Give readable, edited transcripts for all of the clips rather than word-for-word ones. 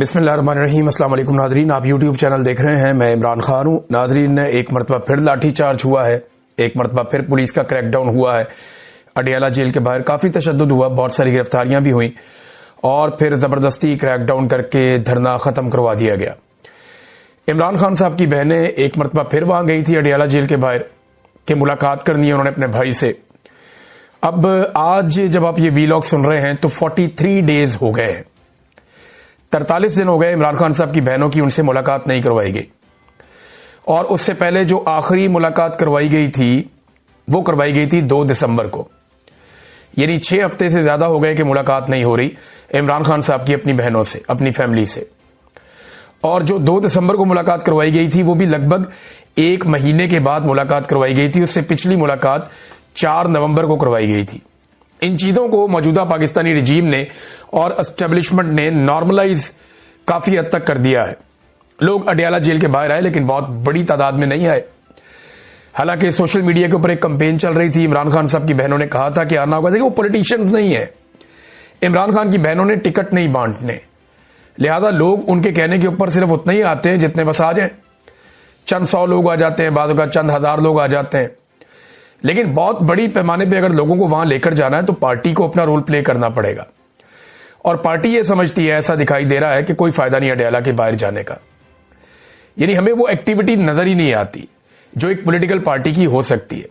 बिस्मिल्लाहिर्रहमानिर्रहीम। अस्सलाम वालेकुम नादरीन, आप यूट्यूब चैनल देख रहे हैं। मैं इमरान खान हूँ। नादरीन, एक मरतबा फिर लाठी चार्ज हुआ है, एक मरतबा फिर पुलिस का क्रैकडाउन हुआ है। अडियाला जेल के बाहर काफ़ी तशद्दुद हुआ, बहुत सारी गिरफ्तारियां भी हुई और फिर ज़बरदस्ती क्रैकडाउन करके धरना ख़त्म करवा दिया गया। इमरान खान साहब की बहनें एक मरतबा फिर वहाँ गई थी अडियाला जेल के बाहर कि मुलाकात करनी है उन्होंने अपने भाई से। अब आज जब आप ये वीलॉग सुन रहे हैं तो 43 डेज हो गए हैं, 43 दिन हो गए इमरान खान साहब की बहनों की उनसे मुलाकात नहीं करवाई गई। और उससे पहले जो आखिरी मुलाकात करवाई गई थी वो करवाई गई थी 2 दिसंबर को, यानी 6 हफ्ते से ज़्यादा हो गए कि मुलाकात नहीं हो रही इमरान खान साहब की अपनी बहनों से, अपनी फैमिली से। और जो 2 दिसंबर को मुलाकात करवाई गई थी वो भी लगभग 1 महीने के बाद मुलाकात करवाई गई थी। उससे पिछली मुलाकात 4 नवंबर को करवाई गई थी। इन चीज़ों को मौजूदा पाकिस्तानी रिजीम ने और एस्टेब्लिशमेंट ने नॉर्मलाइज काफ़ी हद तक कर दिया है। लोग अडियाला जेल के बाहर आए लेकिन बहुत बड़ी तादाद में नहीं आए। हालांकि सोशल मीडिया के ऊपर एक कैंपेन चल रही थी, इमरान खान साहब की बहनों ने कहा था कि आना होगा। देखिए, वो पॉलिटिशियंस नहीं है। इमरान खान की बहनों ने टिकट नहीं बांटने, लिहाजा लोग उनके कहने के ऊपर सिर्फ उतना ही आते हैं जितने बस आ जाए। चंद 100 लोग आ जाते हैं, बाज़ का चंद हज़ार लोग आ जाते हैं। लेकिन बहुत बड़ी पैमाने पे अगर लोगों को वहां लेकर जाना है तो पार्टी को अपना रोल प्ले करना पड़ेगा। और पार्टी ये समझती है, ऐसा दिखाई दे रहा है कि कोई फायदा नहीं अडियाला के बाहर जाने का, यानी हमें वो एक्टिविटी नजर ही नहीं आती जो एक पॉलिटिकल पार्टी की हो सकती है।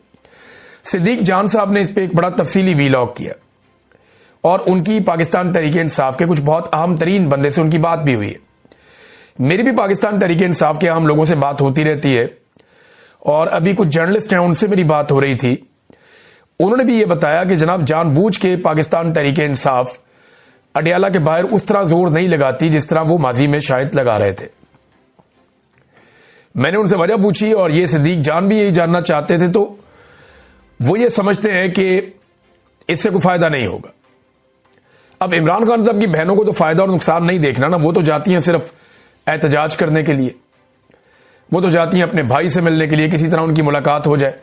सिद्दीक जान साहब ने इस पर एक बड़ा तफसीली वीलॉग किया और उनकी पाकिस्तान तहरीक इंसाफ के कुछ बहुत अहम तरीन बंदे से उनकी बात भी हुई है। मेरी भी पाकिस्तान तहरीक इंसाफ के अहम लोगों से बात होती रहती है और अभी कुछ जर्नलिस्ट हैं उनसे मेरी बात हो रही थी। उन्होंने भी ये बताया कि जनाब जानबूझ के पाकिस्तान तहरीक इंसाफ अडियाला के बाहर उस तरह जोर नहीं लगाती जिस तरह वो माजी में शायद लगा रहे थे। मैंने उनसे वजह पूछी और ये सिद्दीक जान भी यही जानना चाहते थे। तो वो ये समझते हैं कि इससे कोई फायदा नहीं होगा। अब इमरान खान साहब की बहनों को तो फायदा और नुकसान नहीं देखना ना, वो तो जाती हैं सिर्फ एहतजाज करने के लिए, वो तो जाती हैं अपने भाई से मिलने के लिए, किसी तरह उनकी मुलाकात हो जाए।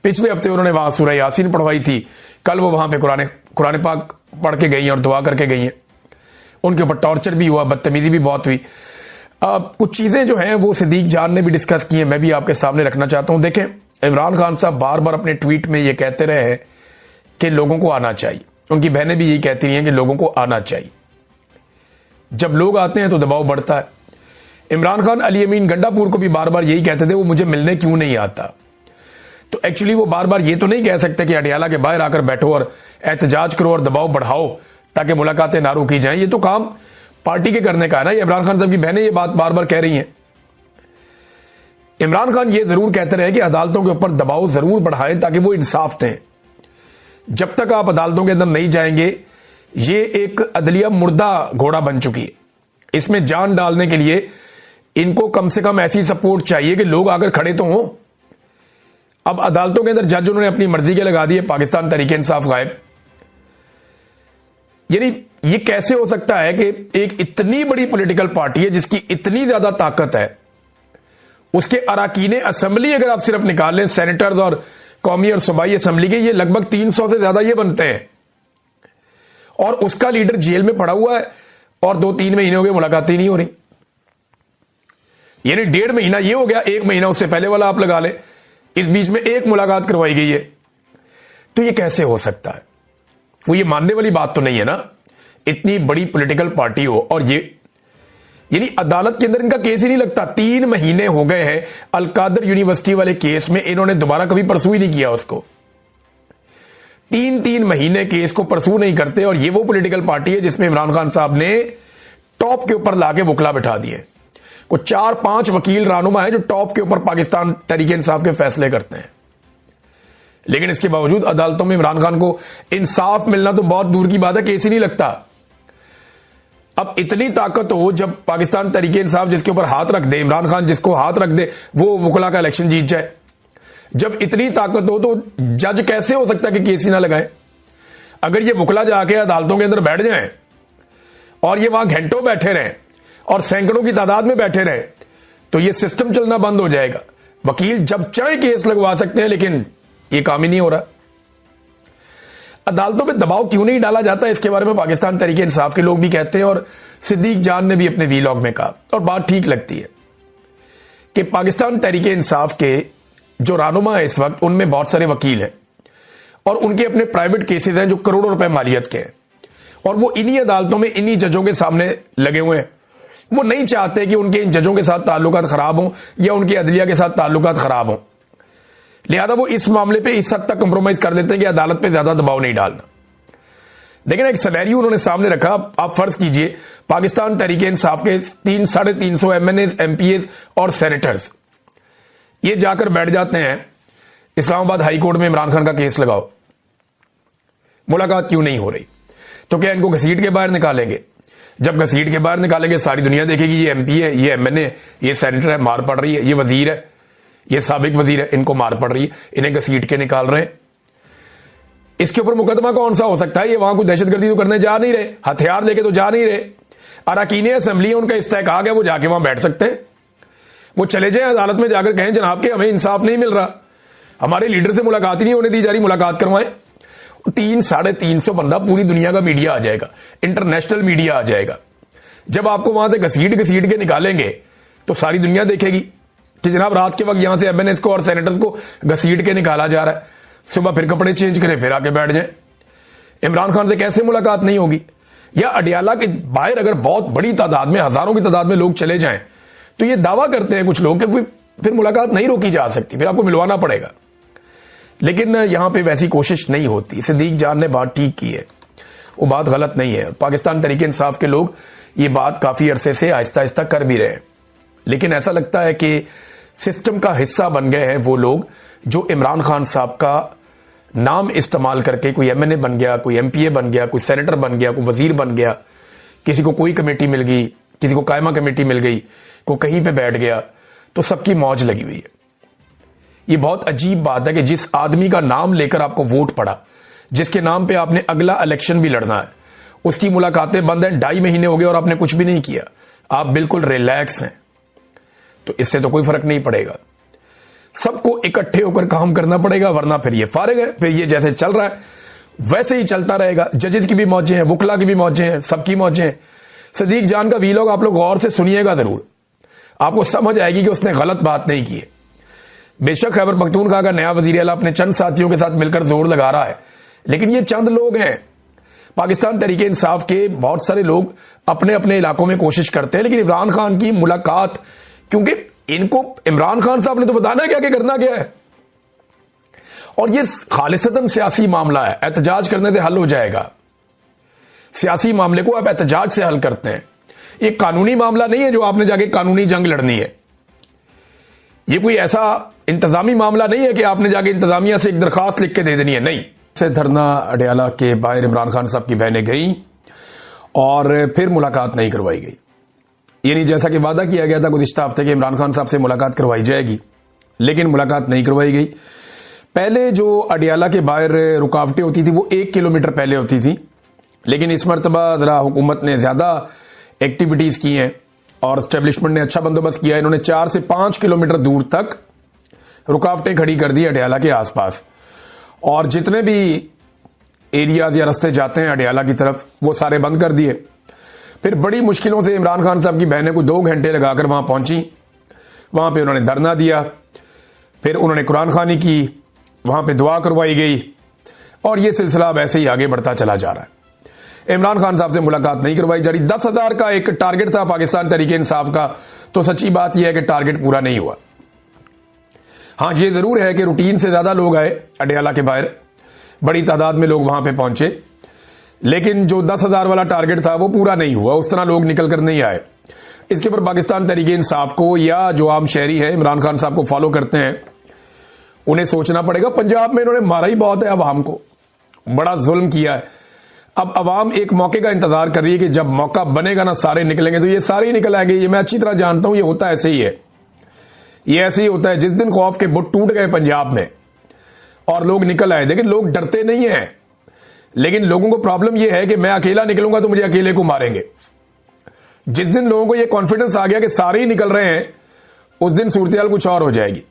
पिछले हफ्ते उन्होंने वहां सूरह यासीन पढ़वाई थी, कल वो वहां पे कुरान पाक पढ़ के गई हैं और दुआ करके गई हैं। उनके ऊपर टॉर्चर भी हुआ, बदतमीजी भी बहुत हुई। अब कुछ चीजें जो हैं वो सिद्दीक जान ने भी डिस्कस की हैं, मैं भी आपके सामने रखना चाहता हूं। देखें, इमरान खान साहब बार बार अपने ट्वीट में ये कहते रहे हैं कि लोगों को आना चाहिए। उनकी बहनें भी यही कहती रही हैं कि लोगों को आना चाहिए। जब लोग आते हैं तो दबाव बढ़ता है। इमरान खान अली अमीन गंडापुर को भी बार बार यही कहते थे वो मुझे मिलने क्यों नहीं आता। तो एक्चुअली वो बार बार ये तो नहीं कह सकते कि अडियाला के बाहर आकर बैठो और एहतजाज करो और दबाव बढ़ाओ ताकि मुलाकातें ना रोकी जाएं। ये तो काम पार्टी के करने का है ना। ये इमरान खान साहब की बहनें ये बात बार बार कह रही हैं। इमरान खान ये जरूर कहते रहे कि अदालतों के ऊपर दबाव जरूर बढ़ाएं ताकि वो इंसाफ दें। जब तक आप अदालतों के अंदर नहीं जाएंगे, ये एक अदलिया मुर्दा घोड़ा बन चुकी है। इसमें जान डालने के लिए इनको कम से कम ऐसी सपोर्ट चाहिए कि लोग आकर खड़े तो हों। अब अदालतों के अंदर जज उन्होंने अपनी मर्जी के लगा दिए, पाकिस्तान तहरीक इंसाफ गायब। यानी ये कैसे हो सकता है कि एक इतनी बड़ी पॉलिटिकल पार्टी है जिसकी इतनी ज्यादा ताकत है, उसके अराकीने असेंबली अगर आप सिर्फ निकाल लें, सेनेटर्स और कौमी और सूबाई असेंबली के, ये लगभग 300 से ज्यादा ये बनते हैं और उसका लीडर जेल में पड़ा हुआ है और 2-3 महीने हो गए मुलाकातें नहीं हो रही। यानी 1.5 महीना ये हो गया, 1 महीना उससे पहले वाला आप लगा लें, इस बीच में 1 मुलाकात करवाई गई है। तो ये कैसे हो सकता है? वो ये मानने वाली बात तो नहीं है ना, इतनी बड़ी पॉलिटिकल पार्टी हो और ये, यानी अदालत के अंदर इनका केस ही नहीं लगता। 3 महीने हो गए हैं अलकादर यूनिवर्सिटी वाले केस में, इन्होंने दोबारा कभी परसू ही नहीं किया उसको। 3 महीने केस को परसू नहीं करते और ये वो पॉलिटिकल पार्टी है जिसमें इमरान खान साहब ने टॉप के ऊपर लाके वकला बिठा दिए। कुछ 4-5 वकील रानुमा है जो टॉप के ऊपर पाकिस्तान तहरीक इंसाफ के फैसले करते हैं। लेकिन इसके बावजूद अदालतों में इमरान खान को इंसाफ मिलना तो बहुत दूर की बात है, केस ही नहीं लगता। अब इतनी ताकत हो जब पाकिस्तान तहरीक इंसाफ जिसके ऊपर हाथ रख दे, इमरान खान जिसको हाथ रख दे, वो वकला का इलेक्शन जीत जाए। जब इतनी ताकत हो तो जज कैसे हो सकता है कि केस ही ना लगाए? अगर ये वकला जाके अदालतों के अंदर बैठ जाएं और ये वहां घंटों बैठे रहें और सैकड़ों की तादाद में बैठे रहें तो ये सिस्टम चलना बंद हो जाएगा। वकील जब चाहे केस लगवा सकते हैं लेकिन ये काम ही नहीं हो रहा। अदालतों पे दबाव क्यों नहीं डाला जाता, इसके बारे में पाकिस्तान तहरीक इंसाफ के लोग भी कहते हैं और सिद्दीक जान ने भी अपने वीलॉग में कहा, और बात ठीक लगती है कि पाकिस्तान तहरीक इंसाफ के जो रहनुमा है इस वक्त, उनमें बहुत सारे वकील हैं और उनके अपने प्राइवेट केसेस हैं जो करोड़ों रुपए मालियत के हैं, और वो इन्हीं अदालतों में इन्हीं जजों के सामने लगे हुए हैं। वो नहीं चाहते कि उनके इन जजों के साथ ताल्लुकात खराब हों या उनके अदलिया के साथ ताल्लुकात खराब हों, लिहाजा वो इस मामले पे इस हद तक कंप्रोमाइज कर देते हैं कि अदालत पे ज्यादा दबाव नहीं डालना। लेकिन एक सिनेरियो उन्होंने सामने रखा। आप फर्ज कीजिए पाकिस्तान तहरीक इंसाफ के 300-350 MNA, MPs और सेनेटर्स ये जाकर बैठ जाते हैं इस्लामाबाद हाई कोर्ट में, इमरान खान का केस लगाओ, मुलाकात क्यों नहीं हो रही? तो क्या इनको घसीट के बाहर निकालेंगे? जब घसीट के बाहर निकालेंगे सारी दुनिया देखेगी ये MP है, ये MNA, ये सेनेटर है, मार पड़ रही है, ये वजीर है, ये साबिक वजीर है, इनको मार पड़ रही है, इन्हें घसीट के निकाल रहे हैं। इसके ऊपर मुकदमा कौन सा हो सकता है? ये वहां कोई दहशतगर्दी तो करने जा नहीं रहे, हथियार लेके तो जा नहीं रहे। अरकान असेंबली है, उनका इस्तेहकाक है, वो जाके वहां बैठ सकते हैं। वो चले जाए अदालत में जाकर कहें जनाब के हमें इंसाफ नहीं मिल रहा, हमारे लीडर से मुलाकात ही नहीं होने दी जा रही, मुलाकात करवाएं। 300-350 बंदा, पूरी दुनिया का मीडिया आ जाएगा, इंटरनेशनल मीडिया आ जाएगा। जब आपको वहां से घसीट के निकालेंगे तो सारी दुनिया देखेगी कि जनाब रात के वक्त यहां से MNAs को और सेनेटर्स को घसीट के निकाला जा रहा है, सुबह फिर कपड़े चेंज करें फिर आके बैठ जाएं। इमरान खान से कैसे मुलाकात नहीं होगी? या अडियाला के बाहर अगर बहुत बड़ी तादाद में, हजारों की तादाद में लोग चले जाएं तो ये दावा करते हैं कुछ लोग कि फिर मुलाकात नहीं रोकी जा सकती, फिर आपको मिलवाना पड़ेगा। लेकिन यहां पे वैसी कोशिश नहीं होती। सिद्दीक जान ने बात ठीक की है, वो बात गलत नहीं है। पाकिस्तान तहरीक इंसाफ के लोग ये बात काफी अरसे से आहिस्ता आहिस्ता कर भी रहे हैं, लेकिन ऐसा लगता है कि सिस्टम का हिस्सा बन गए हैं वो लोग जो इमरान खान साहब का नाम इस्तेमाल करके कोई MNA बन गया, कोई MPA बन गया, कोई सेनेटर बन गया, कोई वजीर बन गया, किसी को कोई कमेटी मिल गई, किसी को कायमा कमेटी मिल गई, कोई कहीं पे बैठ गया, तो सबकी मौज लगी हुई है। ये बहुत अजीब बात है कि जिस आदमी का नाम लेकर आपको वोट पड़ा, जिसके नाम पे आपने अगला इलेक्शन भी लड़ना है, उसकी मुलाकातें बंद हैं, 2.5 महीने हो गए और आपने कुछ भी नहीं किया, आप बिल्कुल रिलैक्स हैं, तो इससे तो कोई फर्क नहीं पड़ेगा। सबको इकट्ठे होकर काम करना पड़ेगा, वरना फिर ये फारिग है, फिर ये जैसे चल रहा है वैसे ही चलता रहेगा। जजेस की भी मौजें हैं, वकला की भी मौजें हैं, सबकी मौजें हैं। सिद्दीक जान का वीलॉग आप लोग गौर से सुनिएगा जरूर, आपको समझ आएगी कि उसने गलत बात नहीं की है। बेशक खैबर पख्तूनख्वा का नया वजीर आला अपने चंद साथियों के साथ मिलकर जोर लगा रहा है, लेकिन ये चंद लोग हैं। पाकिस्तान तहरीक इंसाफ के बहुत सारे लोग अपने अपने इलाकों में कोशिश करते हैं, लेकिन इमरान खान की मुलाकात, क्योंकि इनको इमरान खान साहब ने तो बताना है क्या करना क्या है, और ये खालिसतन सियासी मामला है, एहतजाज करने से हल हो जाएगा। सियासी मामले को आप एहतजाज से हल करते हैं, ये कानूनी मामला नहीं है जो आपने जाके कानूनी जंग लड़नी है। ये कोई ऐसा इंतजामी मामला नहीं है कि आपने जाके इंतजामिया से एक दरखास्त लिख के दे देनी है, नहीं। से धरना अडियाला के बाहर इमरान खान साहब की बहनें गई और फिर मुलाकात नहीं करवाई गई। यानी जैसा कि वादा किया गया था गुज़िश्ता हफ्ते के इमरान खान साहब से मुलाकात करवाई जाएगी, लेकिन मुलाकात नहीं करवाई गई। पहले जो अडियाला के बाहर रुकावटें होती थी वो 1 किलोमीटर पहले होती थी, लेकिन इस मरतबा ज़रा हुकूमत ने ज़्यादा एक्टिविटीज़ की हैं और एस्टेब्लिशमेंट ने अच्छा बंदोबस्त किया। इन्होंने 4 से 5 किलोमीटर दूर तक रुकावटें खड़ी कर दी अडियाला के आसपास, और जितने भी एरियाज या रास्ते जाते हैं अडियाला की तरफ वो सारे बंद कर दिए। फिर बड़ी मुश्किलों से इमरान खान साहब की बहनें को 2 घंटे लगाकर वहां पहुंची, वहां पे उन्होंने धरना दिया, फिर उन्होंने कुरान खानी की, वहां पे दुआ करवाई गई, और ये सिलसिला अब ऐसे ही आगे बढ़ता चला जा रहा है। इमरान खान साहब से मुलाकात नहीं करवाई जा रही। 10,000 का एक टारगेट था पाकिस्तान तहरीक इंसाफ का, तो सच्ची बात यह है कि टारगेट पूरा नहीं हुआ। हाँ, ये जरूर है कि रूटीन से ज्यादा लोग आए अडियाला के बाहर, बड़ी तादाद में लोग वहां पे पहुंचे, लेकिन जो 10,000 वाला टारगेट था वो पूरा नहीं हुआ, उस तरह लोग निकल कर नहीं आए। इसके ऊपर पाकिस्तान तहरीक इंसाफ को या जो आम शहरी है इमरान खान साहब को फॉलो करते हैं, उन्हें सोचना पड़ेगा। पंजाब में इन्होंने मारा ही बहुत है अवाम को, बड़ा जुल्म किया है। अब अवाम एक मौके का इंतजार कर रही है कि जब मौका बनेगा ना सारे निकलेंगे, तो ये सारे ही निकल आएंगे। ये मैं अच्छी तरह जानता हूं, ये होता ऐसे ही है, ये ऐसे ही होता है। जिस दिन खौफ के बुत टूट गए पंजाब में और लोग निकल आए, लेकिन लोग डरते नहीं हैं, लेकिन लोगों को प्रॉब्लम यह है कि मैं अकेला निकलूंगा तो मुझे अकेले को मारेंगे। जिस दिन लोगों को यह कॉन्फिडेंस आ गया कि सारे ही निकल रहे हैं, उस दिन सूरत कुछ और हो जाएगी।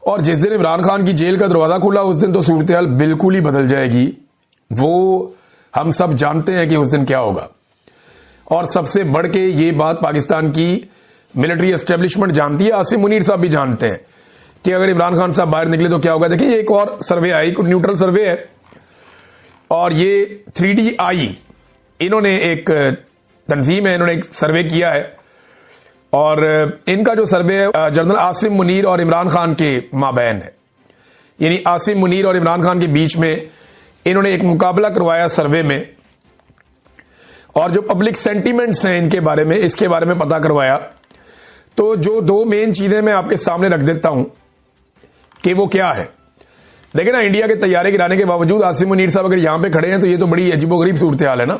और जिस दिन इमरान खान की जेल का दरवाजा खुला, उस दिन तो सूरत बिल्कुल ही बदल जाएगी। वो हम सब जानते हैं कि उस दिन क्या होगा। और सबसे बढ़ के ये बात पाकिस्तान की मिलिट्री एस्टेब्लिशमेंट जानती है, आसिम मुनीर साहब भी जानते हैं कि अगर इमरान खान साहब बाहर निकले तो क्या होगा। देखिए, एक और सर्वे आई, न्यूट्रल सर्वे है, और ये 3DI इन्होंने एक तंजीम है, इन्होंने एक सर्वे किया है, और इनका जो सर्वे है जनरल आसिम मुनीर और इमरान खान के माबैन है, यानी आसिम मुनीर और इमरान खान के बीच में इन्होंने एक मुकाबला करवाया सर्वे में, और जो पब्लिक सेंटीमेंट्स हैं इनके बारे में, इसके बारे में पता करवाया। तो जो दो मेन चीजें मैं आपके सामने रख देता हूं कि वो क्या है। देखिए ना, इंडिया के तैयारे गिराने के बावजूद आसिम मुनीर साहब अगर यहां पे खड़े हैं तो ये तो बड़ी अजीबोगरीब सूरत हाल है ना।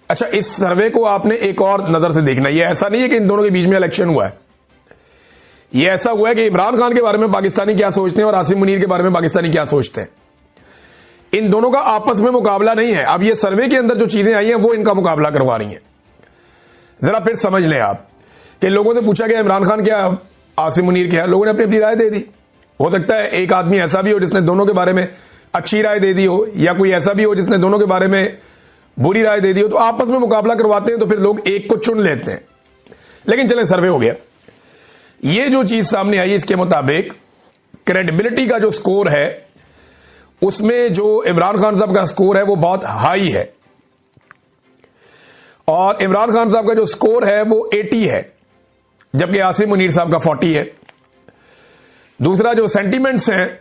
अच्छा, इस सर्वे को आपने एक और नजर से देखना, ये ऐसा नहीं है कि इन दोनों के बीच में इलेक्शन हुआ है, ये ऐसा हुआ है कि इमरान खान के बारे में पाकिस्तानी क्या सोचते हैं और आसिम मुनीर के बारे में पाकिस्तानी क्या सोचते हैं। इन दोनों का आपस में मुकाबला नहीं है। अब ये सर्वे के अंदर जो चीजें आई हैं वो इनका मुकाबला करवा रही हैं। जरा फिर समझ लें आप कि लोगों से पूछा गया इमरान खान क्या, आसिम मुनीर क्या, लोगों ने अपनी अपनी राय दे दी। हो सकता है एक आदमी ऐसा भी हो जिसने दोनों के बारे में अच्छी राय दे दी हो, या कोई ऐसा भी हो जिसने दोनों के बारे में बुरी राय दे दी हो। तो आपस में मुकाबला करवाते हैं तो फिर लोग एक को चुन लेते हैं। लेकिन चलें, सर्वे हो गया। ये जो चीज सामने आई, इसके मुताबिक क्रेडिबिलिटी का जो स्कोर है उसमें जो इमरान खान साहब का स्कोर है वो बहुत हाई है, और इमरान खान साहब का जो स्कोर है वो 80 है, जबकि आसिम मुनीर साहब का 40 है। दूसरा, जो सेंटीमेंट्स हैं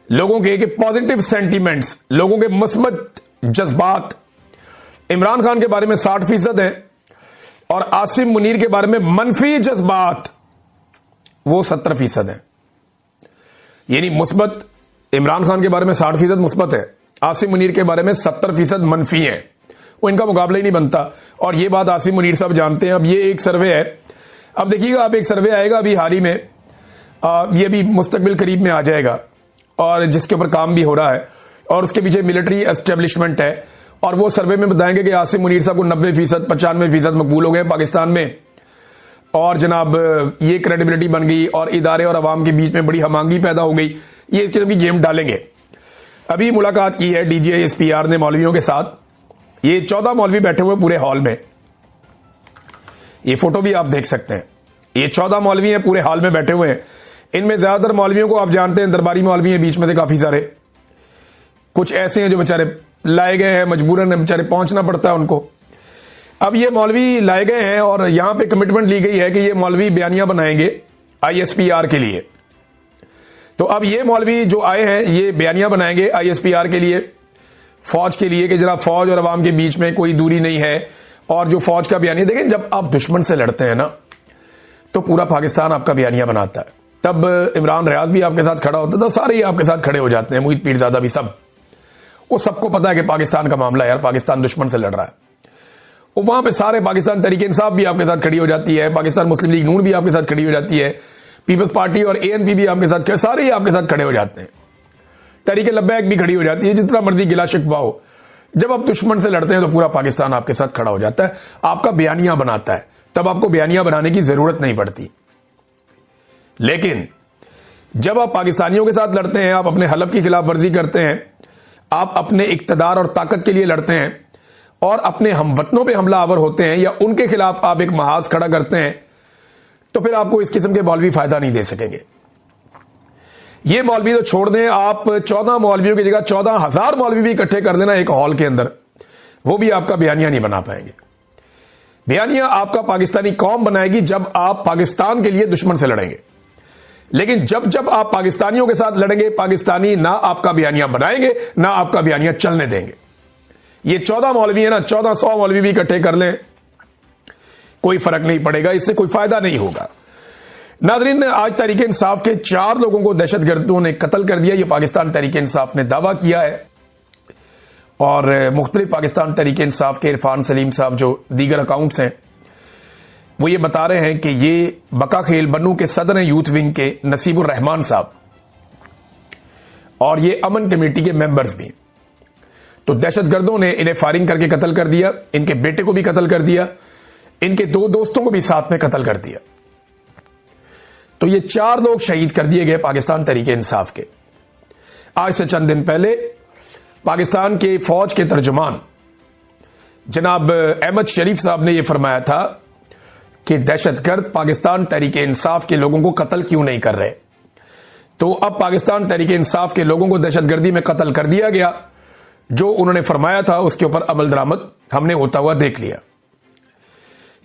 लोगों के, पॉजिटिव सेंटीमेंट्स, लोगों के मुस्बत जज्बात इमरान खान के बारे में 60% हैं, और आसिम मुनीर के बारे में मनफी जज्बात वो 70% हैं। यानी मुस्बत इमरान खान के बारे में 60% मुस्बत है, आसिम मुनीर के बारे में 70% मनफी है। वो इनका मुकाबला ही नहीं बनता, और ये बात आसिम मुनीर साहब जानते हैं। अब ये एक सर्वे है, अब देखिएगा आप, एक सर्वे आएगा अभी हाल ही में, ये भी मुस्तकबिल करीब में आ जाएगा, और जिसके ऊपर काम भी हो रहा है, और उसके पीछे मिलिट्री एस्टेब्लिशमेंट है, और वो सर्वे में बताएंगे कि आसिम मुनीर साहब को 90%, 95% मकबूल हो गए पाकिस्तान में, और जनाब ये क्रेडिबिलिटी बन गई, और इदारे और अवाम के बीच में बड़ी हमांगी पैदा हो गई। ये इस किस्म की गेम डालेंगे। अभी मुलाकात की है DGI-SPR ने मौलवियों के साथ। ये 14 मौलवी बैठे हुए पूरे हॉल में, ये फोटो भी आप देख सकते हैं। ये 14 मौलवी हैं, पूरे हॉल में बैठे हुए हैं। इनमें ज्यादातर मौलवियों को आप जानते हैं, दरबारी मौलवी हैं, बीच में से काफी सारे, कुछ ऐसे हैं जो बेचारे लाए गए हैं, मजबूरन बेचारे पहुंचना पड़ता है उनको। अब ये मौलवी लाए गए हैं, और यहां पे कमिटमेंट ली गई है कि ये मौलवी बयानियां बनाएंगे ISPR के लिए। तो अब ये मौलवी जो आए हैं ये बयानियां बनाएंगे ISPR के लिए, फौज के लिए, कि जनाब फौज और अवाम के बीच में कोई दूरी नहीं है। और जो फौज का बयानिया, देखें, जब आप दुश्मन से लड़ते हैं ना तो पूरा पाकिस्तान आपका बयानिया बनाता है। तब इमरान रियाज भी आपके साथ खड़ा होता था, सारे ही आपके साथ खड़े हो जाते हैं, मुहित पीरजादा भी, सब। वो सबको पता है कि पाकिस्तान का मामला है यार, पाकिस्तान दुश्मन से लड़ रहा है। वो वहां पे सारे पाकिस्तान तहरीक इंसाफ भी आपके साथ खड़ी हो जाती है, पाकिस्तान मुस्लिम लीग नून भी आपके साथ खड़ी हो जाती है, पीपल्स पार्टी और ANP भी आपके साथ, सारे ही आपके साथ खड़े हो जाते हैं, तहरीक लब्बैक भी खड़ी हो जाती है, जितना मर्जी गिला शिकवा हो। जब आप दुश्मन से लड़ते हैं तो पूरा पाकिस्तान आपके साथ खड़ा हो जाता है, आपका बयानिया बनाता है, तब आपको बयानिया बनाने की जरूरत नहीं पड़ती। लेकिन जब आप पाकिस्तानियों के साथ लड़ते हैं, आप अपने हलफ की खिलाफ वर्जी करते हैं, आप अपने इक्तदार और ताकत के लिए लड़ते हैं, और अपने हमवतनों पे हमला आवर होते हैं, या उनके खिलाफ आप एक महाज खड़ा करते हैं, तो फिर आपको इस किस्म के मौलवी फायदा नहीं दे सकेंगे। ये मौलवी तो छोड़ दें, आप 14 मौलवियों की जगह 14,000 मौलवी भी इकट्ठे कर देना एक हॉल के अंदर, वो भी आपका बयानिया नहीं बना पाएंगे। बयानिया आपका पाकिस्तानी कौम बनाएगी जब आप पाकिस्तान के लिए दुश्मन से लड़ेंगे। लेकिन जब जब आप पाकिस्तानियों के साथ लड़ेंगे, पाकिस्तानी ना आपका बयानिया बनाएंगे, ना आपका बयानिया चलने देंगे। ये 14 मौलवी है ना, 1400 मौलवी भी इकट्ठे कर लें, कोई फर्क नहीं पड़ेगा, इससे कोई फायदा नहीं होगा। नाज़रीन, आज तहरीक इंसाफ के 4 लोगों को दहशतगर्दों ने कत्ल कर दिया, यह पाकिस्तान तहरीक इंसाफ ने दावा किया है। और मुख्तलिफ पाकिस्तान तहरीक इंसाफ के इरफान सलीम साहब जो दीगर अकाउंट्स हैं, वो ये बता रहे हैं कि ये बका खेल बन्नू के सदर यूथ विंग के नसीबुर रहमान साहब, और ये अमन कमेटी के मेंबर्स भी। तो दहशतगर्दों ने इन्हें फायरिंग करके कत्ल कर दिया, इनके बेटे को भी कत्ल कर दिया, इनके 2 दोस्तों को भी साथ में कत्ल कर दिया। तो ये 4 लोग शहीद कर दिए गए पाकिस्तान तहरीक इंसाफ के। आज से चंद दिन पहले पाकिस्तान के फौज के तर्जुमान जनाब अहमद शरीफ साहब ने यह फरमाया था कि दहशतगर्द पाकिस्तान तहरीक इंसाफ के लोगों को कत्ल क्यों नहीं कर रहे। तो अब पाकिस्तान तहरीक इंसाफ के लोगों को दहशतगर्दी में कत्ल कर दिया गया। जो उन्होंने फरमाया था उसके ऊपर अमल दरामद हमने होता हुआ देख लिया।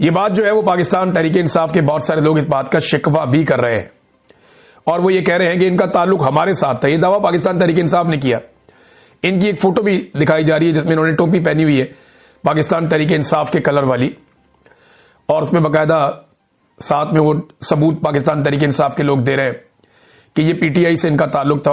ये बात जो है वो पाकिस्तान तहरीक इंसाफ के बहुत सारे लोग इस बात का शिकवा भी कर रहे हैं और वो ये कह रहे हैं कि इनका ताल्लुक हमारे साथ था। ये दावा पाकिस्तान तहरीक इंसाफ ने किया। इनकी एक फोटो भी दिखाई जा रही है जिसमें इन्होंने टोपी पहनी हुई है पाकिस्तान तहरीक इंसाफ के कलर वाली, और उसमें बाकायदा साथ में वो सबूत पाकिस्तान तहरीक इंसाफ के लोग दे रहे हैं कि ये पीटीआई से इनका ताल्लुक था।